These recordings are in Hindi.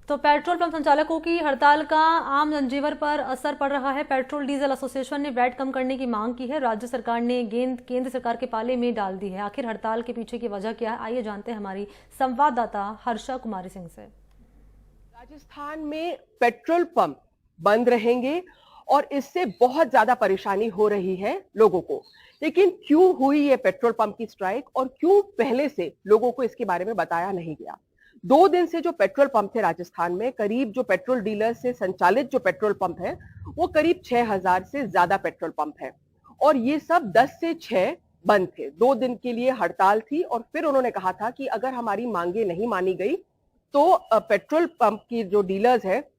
तो पेट्रोल पंप संचालकों की हड़ताल का आम जनजीवन पर असर पड़ रहा है। पेट्रोल डीजल एसोसिएशन ने वैट कम करने की मांग की है। राज्य सरकार ने गेंद केंद्र सरकार के पाले में डाल दी है। आखिर हड़ताल के पीछे की वजह क्या है, आइए जानते हैं हमारी संवाददाता हर्षा कुमारी सिंह से। राजस्थान में पेट्रोल पंप बंद रहेंगे और इससे बहुत ज्यादा परेशानी हो रही है लोगों को। लेकिन क्यों हुई ये पेट्रोल पंप की स्ट्राइक और क्यों पहले से लोगों को इसके बारे में बताया नहीं गया? 2 दिन से जो पेट्रोल पंप थे राजस्थान में, करीब जो पेट्रोल डीलर से संचालित जो पेट्रोल पंप है वो करीब 6000 से ज्यादा पेट्रोल पंप है और ये सब 10 से 6 बंद थे। 2 दिन के लिए हड़ताल थी और फिर उन्होंने कहा था कि अगर हमारी मांगे नहीं मानी गई तो पेट्रोल पंप की जो डीलर्स है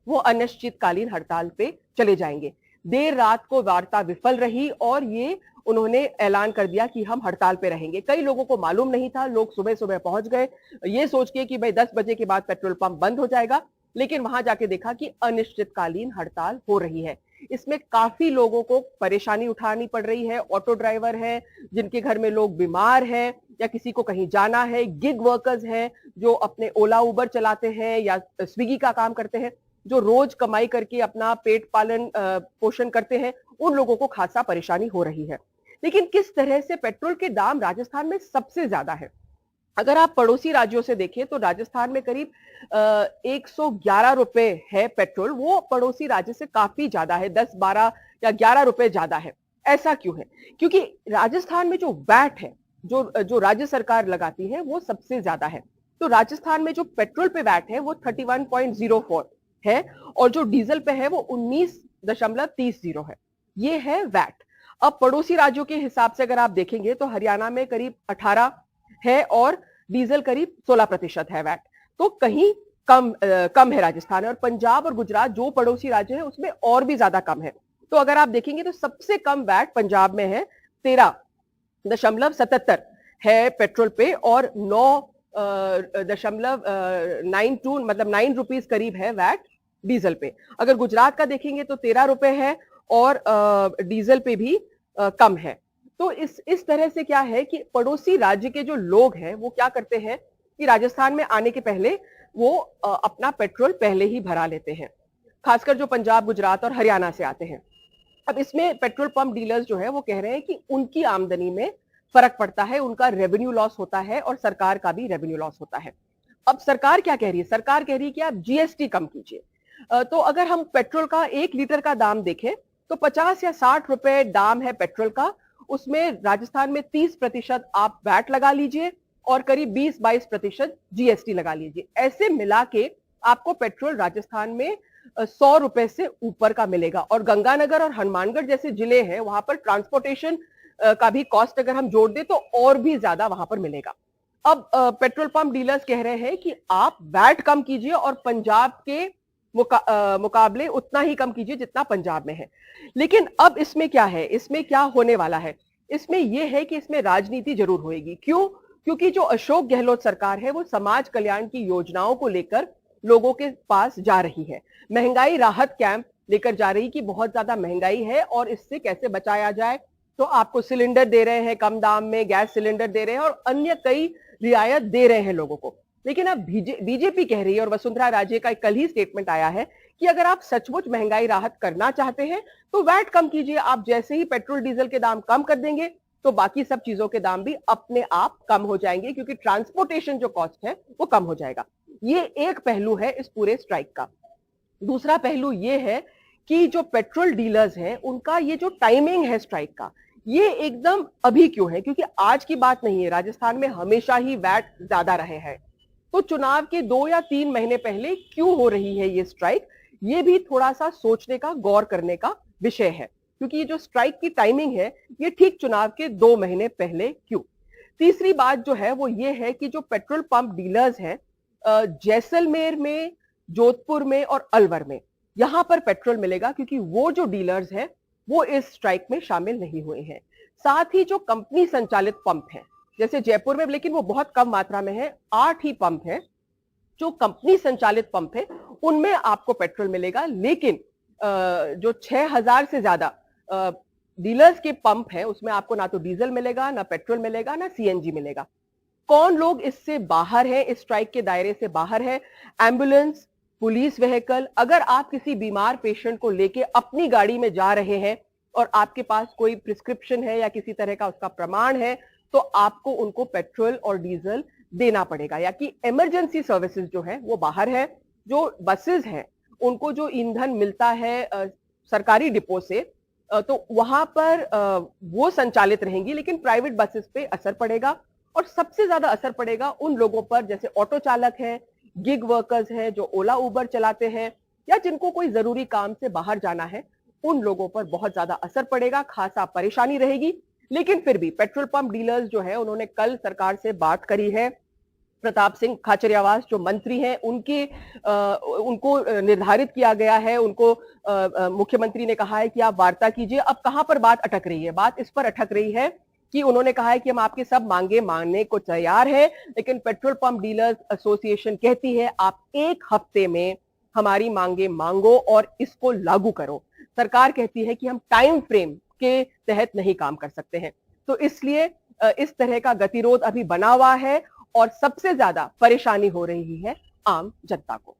वो अनिश्चितकालीन हड़ताल पे चले जाएंगे। देर रात को वार्ता विफल रही और ये उन्होंने ऐलान कर दिया कि हम हड़ताल पे रहेंगे। कई लोगों को मालूम नहीं था, लोग सुबह सुबह पहुंच गए ये सोच के कि भाई 10 बजे के बाद पेट्रोल पंप बंद हो जाएगा, लेकिन वहां जाके देखा कि अनिश्चितकालीन हड़ताल हो रही है। इसमें काफी लोगों को परेशानी उठानी पड़ रही है। ऑटो ड्राइवर हैं जिनके घर में लोग बीमार हैं या किसी को कहीं जाना है, गिग वर्कर्स हैं जो अपने ओला उबर चलाते हैं या स्विगी का काम करते हैं, जो रोज कमाई करके अपना पेट पालन पोषण करते हैं, उन लोगों को खासा परेशानी हो रही है। लेकिन किस तरह से पेट्रोल के दाम राजस्थान में सबसे ज्यादा है? अगर आप पड़ोसी राज्यों से देखें तो राजस्थान में करीब 111 रुपए है पेट्रोल। वो पड़ोसी राज्य से काफी ज्यादा है, 10, 12 या 11 रुपए ज्यादा है। ऐसा क्यों है? क्योंकि राजस्थान में जो वैट है, जो जो राज्य सरकार लगाती है, वो सबसे ज्यादा है। तो राजस्थान में जो पेट्रोल पे वैट है वो 31.04 है और जो डीजल पे है वो 19.30 है। ये है वैट। अब पड़ोसी राज्यों के हिसाब से अगर आप देखेंगे तो हरियाणा में करीब 18 है और डीजल करीब 16% है वैट। तो कहीं कम है राजस्थान और पंजाब और गुजरात जो पड़ोसी राज्य है उसमें और भी ज्यादा कम है। तो अगर आप देखेंगे तो सबसे कम वैट पंजाब में है, 13.77 है पेट्रोल पे और 9.92 मतलब 9 रुपीज करीब है वैट डीजल पे। अगर गुजरात का देखेंगे तो 13 रुपए है और डीजल पे भी कम है। तो इस तरह से क्या है कि पड़ोसी राज्य के जो लोग हैं वो क्या करते हैं कि राजस्थान में आने के पहले वो अपना पेट्रोल पहले ही भरा लेते हैं, खासकर जो पंजाब, गुजरात और हरियाणा से आते हैं। अब इसमें पेट्रोल पंप डीलर्स जो है वो कह रहे हैं कि उनकी आमदनी में फर्क पड़ता है, उनका रेवेन्यू लॉस होता है और सरकार का भी रेवेन्यू लॉस होता है। अब सरकार क्या कह रही है? सरकार कह रही है कि आप जीएसटी कम कीजिए। तो अगर हम पेट्रोल का 1 लीटर का दाम देखें तो 50 या 60 रुपए दाम है पेट्रोल का, उसमें राजस्थान में 30% आप वैट लगा लीजिए और करीब 20-22% जीएसटी लगा लीजिए। ऐसे मिला के आपको पेट्रोल राजस्थान में 100 रुपए से ऊपर का मिलेगा और गंगानगर और हनुमानगढ़ जैसे जिले हैं वहां पर ट्रांसपोर्टेशन का भी कॉस्ट अगर हम जोड़ दे तो और भी ज्यादा वहां पर मिलेगा। अब पेट्रोल पंप डीलर्स कह रहे हैं कि आप वैट कम कीजिए और पंजाब के मुकाबले उतना ही कम कीजिए जितना पंजाब में है। लेकिन अब इसमें क्या है, इसमें क्या होने वाला है? इसमें यह है कि इसमें राजनीति जरूर होएगी। क्यों? क्योंकि जो अशोक गहलोत सरकार है वो समाज कल्याण की योजनाओं को लेकर लोगों के पास जा रही है। महंगाई राहत कैंप लेकर जा रही कि बहुत ज्यादा महंगाई है और इससे कैसे बचाया जाए। तो आपको सिलेंडर दे रहे हैं कम दाम में, गैस सिलेंडर दे रहे हैं और अन्य कई रियायत दे रहे हैं लोगों को। लेकिन अब बीजेपी कह रही है और वसुंधरा राजे का कल ही स्टेटमेंट आया है कि अगर आप सचमुच महंगाई राहत करना चाहते हैं तो वैट कम कीजिए। आप जैसे ही पेट्रोल डीजल के दाम कम कर देंगे तो बाकी सब चीजों के दाम भी अपने आप कम हो जाएंगे, क्योंकि ट्रांसपोर्टेशन जो कॉस्ट है वो कम हो जाएगा। ये एक पहलू है इस पूरे स्ट्राइक का। दूसरा पहलू ये है कि जो पेट्रोल डीलर्स हैं उनका ये जो टाइमिंग है स्ट्राइक का, ये एकदम अभी क्यों है? क्योंकि आज की बात नहीं है, राजस्थान में हमेशा ही वैट ज्यादा रहे हैं। तो चुनाव के 2 या 3 महीने पहले क्यों हो रही है ये स्ट्राइक, ये भी थोड़ा सा सोचने का, गौर करने का विषय है। क्योंकि ये जो स्ट्राइक की टाइमिंग है ये ठीक चुनाव के 2 महीने पहले क्यों? तीसरी बात जो है वो ये है कि जो पेट्रोल पंप डीलर्स हैं जैसलमेर में, जोधपुर में और अलवर में, यहां पर पेट्रोल मिलेगा क्योंकि वो जो डीलर्स हैं वो इस स्ट्राइक में शामिल नहीं हुए हैं। साथ ही जो कंपनी संचालित पंप है जैसे जयपुर में, लेकिन वो बहुत कम मात्रा में है, 8 ही पंप है जो कंपनी संचालित पंप है, उनमें आपको पेट्रोल मिलेगा। लेकिन जो 6000 से ज्यादा डीलर्स के पंप है उसमें आपको ना तो डीजल मिलेगा, ना पेट्रोल मिलेगा, ना सीएनजी मिलेगा। कौन लोग इससे बाहर है, इस स्ट्राइक के दायरे से बाहर है? एम्बुलेंस, पुलिस व्हीकल, अगर आप किसी बीमार पेशेंट को लेके अपनी गाड़ी में जा रहे हैं और आपके पास कोई प्रिस्क्रिप्शन है या किसी तरह का उसका प्रमाण है, तो आपको उनको पेट्रोल और डीजल देना पड़ेगा। या कि इमरजेंसी सर्विसेज जो है वो बाहर है, जो बसेस हैं उनको जो ईंधन मिलता है सरकारी डिपो से, तो वहां पर वो संचालित रहेंगी, लेकिन प्राइवेट बसेस पे असर पड़ेगा। और सबसे ज्यादा असर पड़ेगा उन लोगों पर जैसे ऑटो चालक हैं, गिग वर्कर्स हैं, जो ओला उबर चलाते हैं या जिनको कोई जरूरी काम से बाहर जाना है, उन लोगों पर बहुत ज्यादा असर पड़ेगा, खासा परेशानी रहेगी। लेकिन फिर भी पेट्रोल पंप डीलर्स जो है उन्होंने कल सरकार से बात करी है। प्रताप सिंह खाचरियावास जो मंत्री हैं उनको निर्धारित किया गया है, उनको मुख्यमंत्री ने कहा है कि आप वार्ता कीजिए। अब कहां पर बात अटक रही है? बात इस पर अटक रही है कि उन्होंने कहा है कि हम आपकी सब मांगे मानने को तैयार है, लेकिन पेट्रोल पंप डीलर्स एसोसिएशन कहती है आप 1 हफ्ते में हमारी मांगे मांगो और इसको लागू करो। सरकार कहती है कि हम टाइम फ्रेम के तहत नहीं काम कर सकते हैं। तो इसलिए इस तरह का गतिरोध अभी बना हुआ है और सबसे ज्यादा परेशानी हो रही है आम जनता को।